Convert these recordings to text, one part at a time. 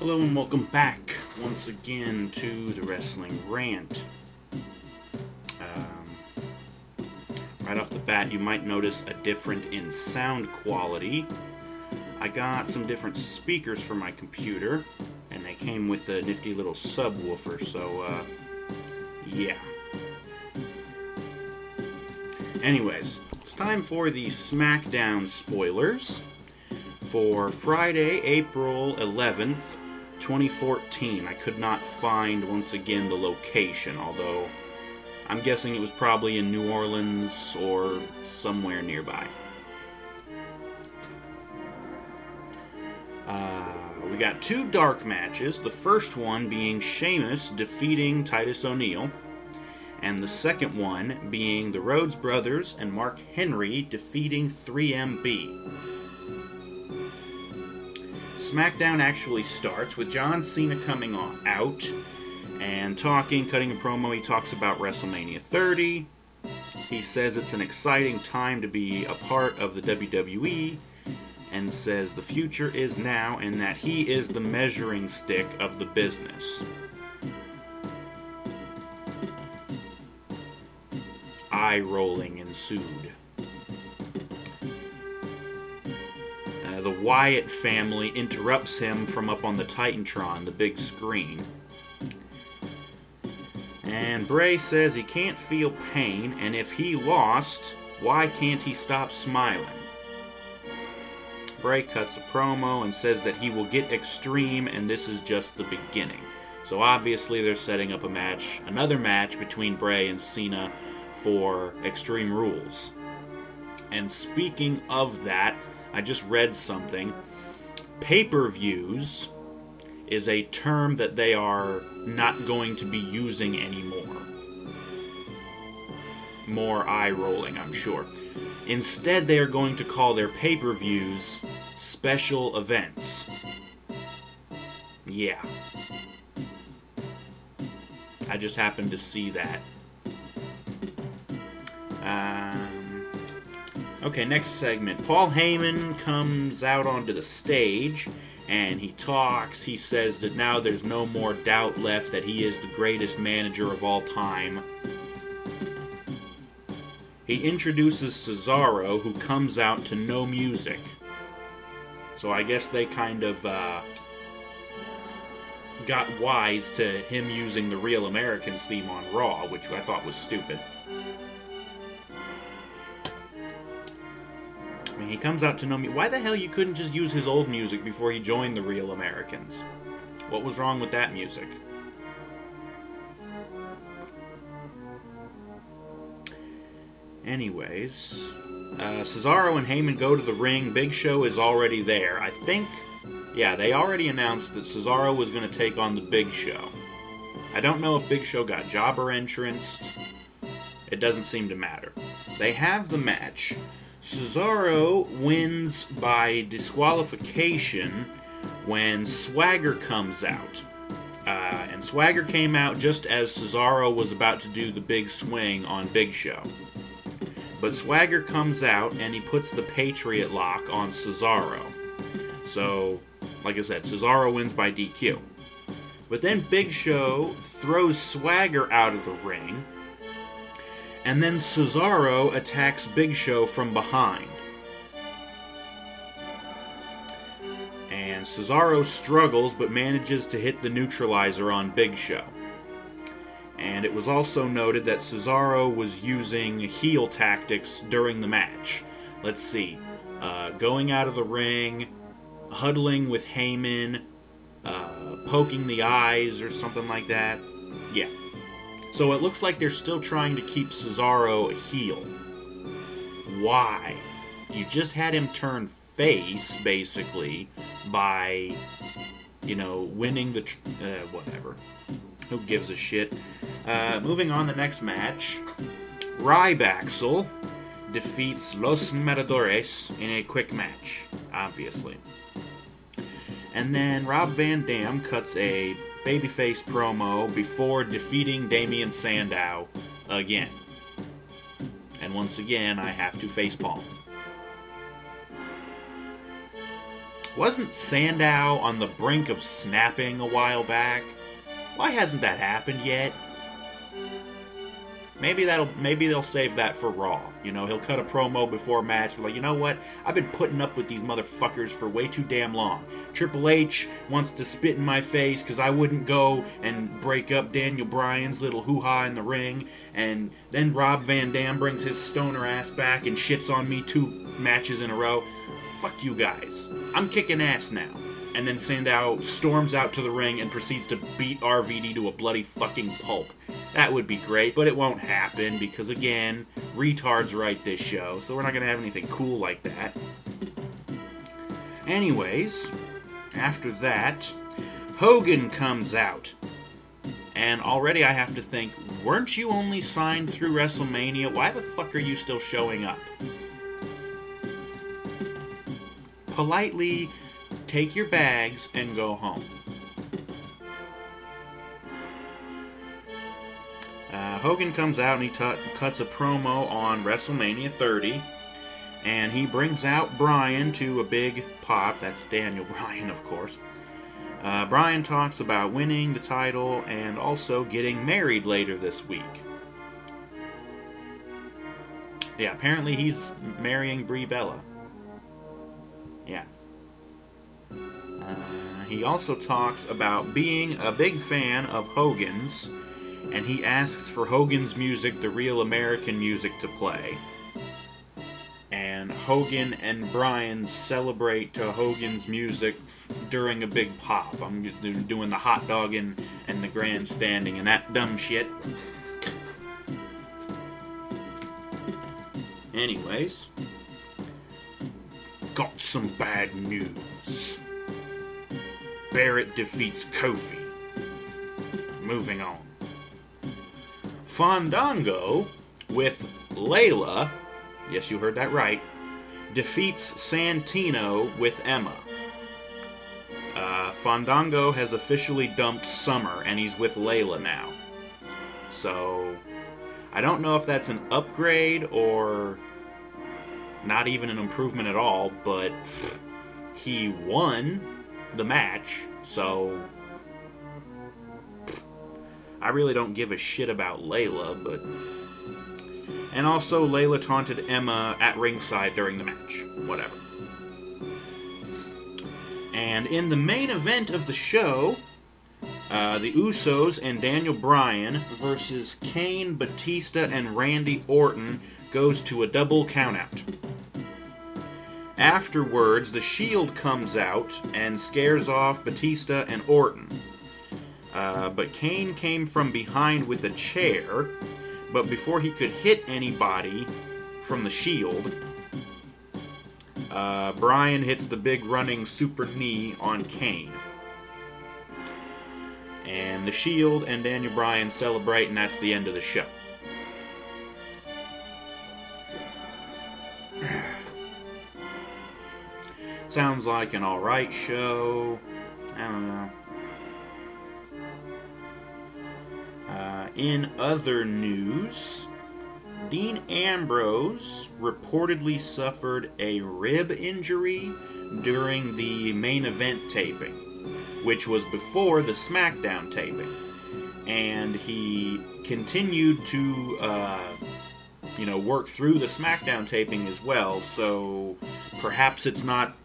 Hello and welcome back once again to the Wrestling Rant. Right off the bat, you might notice a difference in sound quality. I got some different speakers for my computer, and they came with a nifty little subwoofer, so, yeah. Anyways, it's time for the SmackDown spoilers for Friday, April 11th, 2014. I could not find, once again, the location, although I'm guessing it was probably in New Orleans or somewhere nearby. We got two dark matches, the first one being Sheamus defeating Titus O'Neil, and the second one being the Rhodes Brothers and Mark Henry defeating 3MB. SmackDown actually starts with John Cena coming out and cutting a promo. He talks about WrestleMania 30. He says it's an exciting time to be a part of the WWE, and says the future is now and that he is the measuring stick of the business. Eye rolling ensued. The Wyatt family interrupts him from up on the Titantron, the big screen. And Bray says he can't feel pain, and if he lost, why can't he stop smiling? Bray cuts a promo and says that he will get extreme, and this is just the beginning. So obviously they're setting up another match between Bray and Cena for Extreme Rules. And speaking of that, I just read something. Pay-per-views is a term that they are not going to be using anymore. More eye-rolling, I'm sure. Instead, they are going to call their pay-per-views special events. Yeah. I just happened to see that. Okay, next segment. Paul Heyman comes out onto the stage, and he talks. He says that now there's no more doubt left that he is the greatest manager of all time. He introduces Cesaro, who comes out to no music. So I guess they kind of got wise to him using the Real Americans theme on Raw, which I thought was stupid. I mean, he comes out to no music. Why the hell you couldn't just use his old music before he joined the Real Americans? What was wrong with that music? Anyways, Cesaro and Heyman go to the ring. Big Show is already there. I think, yeah, they already announced that Cesaro was going to take on the Big Show. I don't know if Big Show got jobber entranced. It doesn't seem to matter. They have the match. Cesaro wins by disqualification when Swagger comes out. And Swagger came out just as Cesaro was about to do the big swing on Big Show. But Swagger comes out and he puts the Patriot Lock on Cesaro. So, like I said, Cesaro wins by DQ. But then Big Show throws Swagger out of the ring, and then Cesaro attacks Big Show from behind. And Cesaro struggles but manages to hit the neutralizer on Big Show. And it was also noted that Cesaro was using heel tactics during the match. Let's see. Going out of the ring, huddling with Heyman, poking the eyes or something like that. Yeah. So it looks like they're still trying to keep Cesaro a heel. Why? You just had him turn face, basically, by, winning the... whatever. Who gives a shit? Moving on, the next match. Rybaxel defeats Los Matadores in a quick match, obviously. And then Rob Van Dam cuts a babyface promo before defeating Damian Sandow again. And once again, I have to facepalm. Wasn't Sandow on the brink of snapping a while back? Why hasn't that happened yet? Maybe they'll save that for Raw. You know, he'll cut a promo before a match. Like, you know what? I've been putting up with these motherfuckers for way too damn long. Triple H wants to spit in my face because I wouldn't go and break up Daniel Bryan's little hoo-ha in the ring. And then Rob Van Dam brings his stoner ass back and shits on me 2 matches in a row. Fuck you guys. I'm kicking ass now. And then Sandow storms out to the ring and proceeds to beat RVD to a bloody fucking pulp. That would be great, but it won't happen because, again, retards write this show, so we're not going to have anything cool like that. Anyways, after that, Hogan comes out. And already I have to think, weren't you only signed through WrestleMania? Why the fuck are you still showing up? Politely take your bags and go home. Hogan comes out and he cuts a promo on WrestleMania 30, and he brings out Bryan to a big pop. That's Daniel Bryan, of course. Bryan talks about winning the title and also getting married later this week. Yeah, apparently he's marrying Brie Bella. Yeah. He also talks about being a big fan of Hogan's, and he asks for Hogan's music, the real American music, to play. And Hogan and Bryan celebrate to Hogan's music during a big pop. I'm doing the hot dogging and the grandstanding and that dumb shit. Anyways, got some bad news. Barrett defeats Kofi. Moving on. Fandango with Layla, yes, you heard that right, defeats Santino with Emma. Fandango has officially dumped Summer, and he's with Layla now. So, I don't know if that's an upgrade or not even an improvement at all, but he won the match, so I really don't give a shit about Layla, but... And also, Layla taunted Emma at ringside during the match. Whatever. And in the main event of the show, the Usos and Daniel Bryan versus Kane, Batista, and Randy Orton goes to a double countout. Afterwards, the Shield comes out and scares off Batista and Orton. But Kane came from behind with a chair, but before he could hit anybody from the Shield, Bryan hits the big running super knee on Kane. And the Shield and Daniel Bryan celebrate, and that's the end of the show. Sounds like an alright show. I don't know. In other news, Dean Ambrose reportedly suffered a rib injury during the main event taping, which was before the SmackDown taping. And he continued to, work through the SmackDown taping as well, so perhaps it's not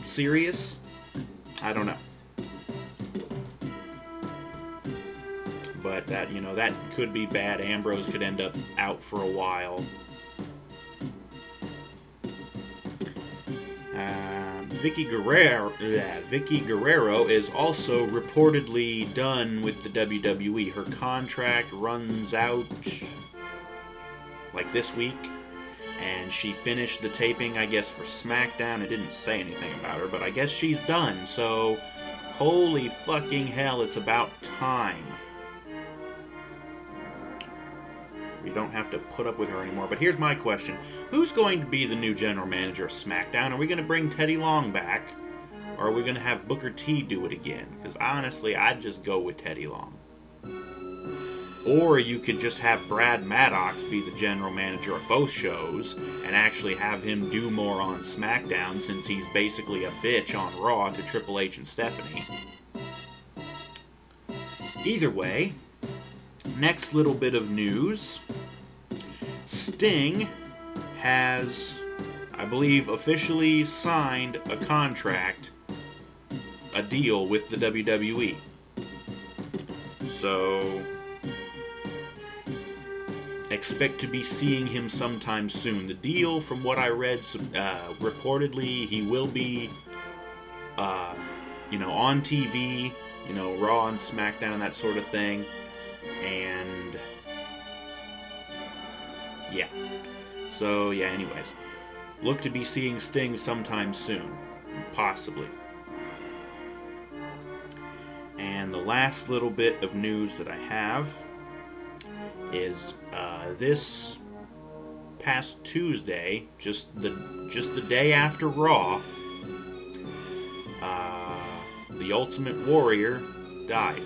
serious? I don't know. But that could be bad. Ambrose could end up out for a while. Vicky Guerrero is also reportedly done with the WWE. Her contract runs out like this week, and she finished the taping, I guess, for SmackDown. It didn't say anything about her, but I guess she's done. So, holy fucking hell, it's about time. We don't have to put up with her anymore. But here's my question. Who's going to be the new general manager of SmackDown? Are we going to bring Teddy Long back? Or are we going to have Booker T do it again? Because honestly, I'd just go with Teddy Long. Or you could just have Brad Maddox be the general manager of both shows and actually have him do more on SmackDown, since he's basically a bitch on Raw to Triple H and Stephanie. Either way, next little bit of news. Sting has, I believe, officially signed a contract, a deal with the WWE. So expect to be seeing him sometime soon. The deal, from what I read, reportedly he will be, on TV, Raw and SmackDown, that sort of thing, and yeah. So yeah. Anyways, look to be seeing Sting sometime soon, possibly. And the last little bit of news that I have is this past Tuesday, just the day after Raw, the Ultimate Warrior died.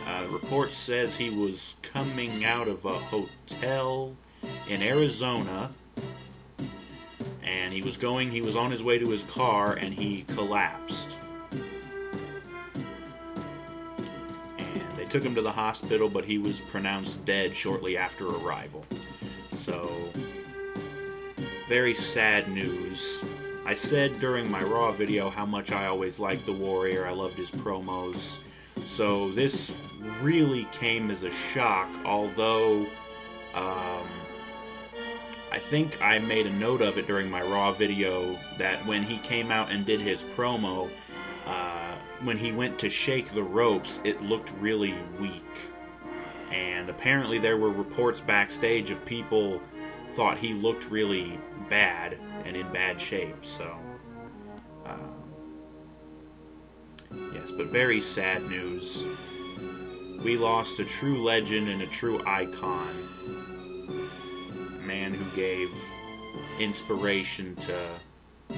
The report says he was coming out of a hotel in Arizona, and he was on his way to his car, and he collapsed. Took him to the hospital, but he was pronounced dead shortly after arrival. So, very sad news. I said during my Raw video how much I always liked the Warrior. I loved his promos. So this really came as a shock, although I think I made a note of it during my Raw video that when he came out and did his promo, when he went to shake the ropes, it looked really weak. And apparently there were reports backstage of people thought he looked really bad and in bad shape. So, yes, but very sad news. We lost a true legend and a true icon. A man who gave inspiration to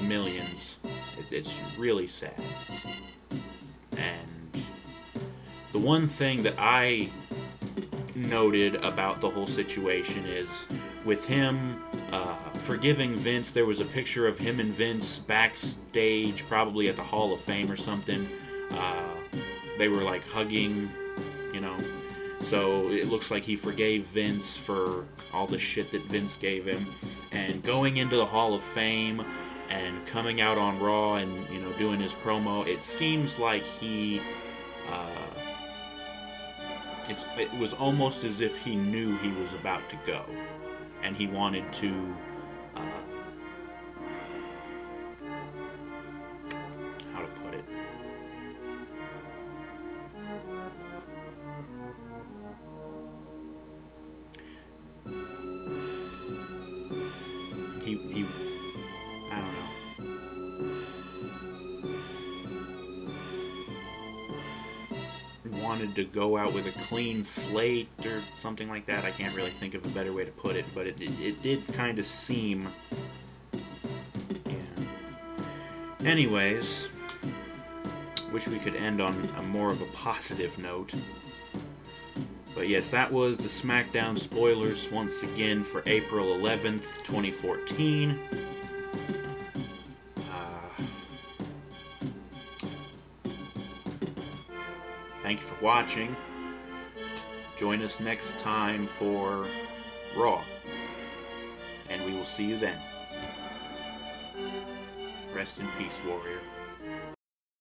millions. It's really sad. And the one thing that I noted about the whole situation is, with him forgiving Vince, there was a picture of him and Vince backstage, probably at the Hall of Fame or something. They were like hugging, so it looks like he forgave Vince for all the shit that Vince gave him. And going into the Hall of Fame and coming out on Raw and, doing his promo, it seems like he, it was almost as if he knew he was about to go, and he wanted to, how to put it, he I don't know. Wanted to go out with a clean slate or something like that. I can't really think of a better way to put it, but it did kind of seem... Yeah. Anyways, wish we could end on a more of a positive note. But yes, that was the SmackDown spoilers once again for April 11th, 2014. Thank you for watching. Join us next time for Raw, and we will see you then. Rest in peace, Warrior.